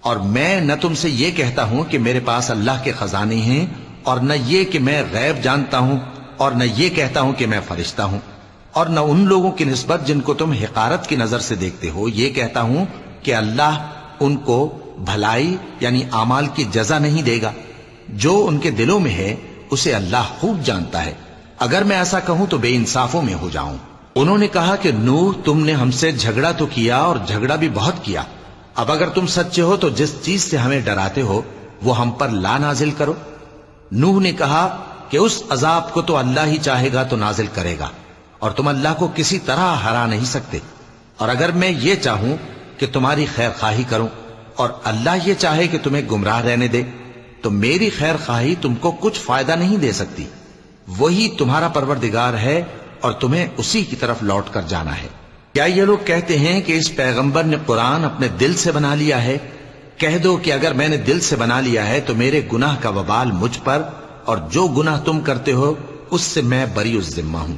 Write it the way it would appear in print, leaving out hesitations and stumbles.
اور میں نہ تم سے یہ کہتا ہوں کہ میرے پاس اللہ کے خزانے ہیں، اور نہ یہ کہ میں غیب جانتا ہوں، اور نہ یہ کہتا ہوں کہ میں فرشتہ ہوں، اور نہ ان لوگوں کی نسبت جن کو تم حقارت کی نظر سے دیکھتے ہو یہ کہتا ہوں کہ اللہ ان کو بھلائی یعنی اعمال کی جزا نہیں دے گا۔ جو ان کے دلوں میں ہے اسے اللہ خوب جانتا ہے۔ اگر میں ایسا کہوں تو بے انصافوں میں ہو جاؤں۔ انہوں نے کہا کہ نوح تم نے ہم سے جھگڑا تو کیا اور جھگڑا بھی بہت کیا، اب اگر تم سچے ہو تو جس چیز سے ہمیں ڈراتے ہو وہ ہم پر لا نازل کرو۔ نوح نے کہا کہ اس عذاب کو تو اللہ ہی چاہے گا تو نازل کرے گا، اور تم اللہ کو کسی طرح ہرا نہیں سکتے۔ اور اگر میں یہ چاہوں کہ تمہاری خیر خواہی کروں اور اللہ یہ چاہے کہ تمہیں گمراہ رہنے دے تو میری خیر خواہی تم کو کچھ فائدہ نہیں دے سکتی۔ وہی تمہارا پروردگار ہے اور تمہیں اسی کی طرف لوٹ کر جانا ہے۔ کیا یہ لوگ کہتے ہیں کہ اس پیغمبر نے قرآن اپنے دل سے بنا لیا ہے؟ کہہ دو کہ اگر میں نے دل سے بنا لیا ہے تو میرے گناہ کا وبال مجھ پر، اور جو گناہ تم کرتے ہو اس سے میں بری الذمہ ہوں۔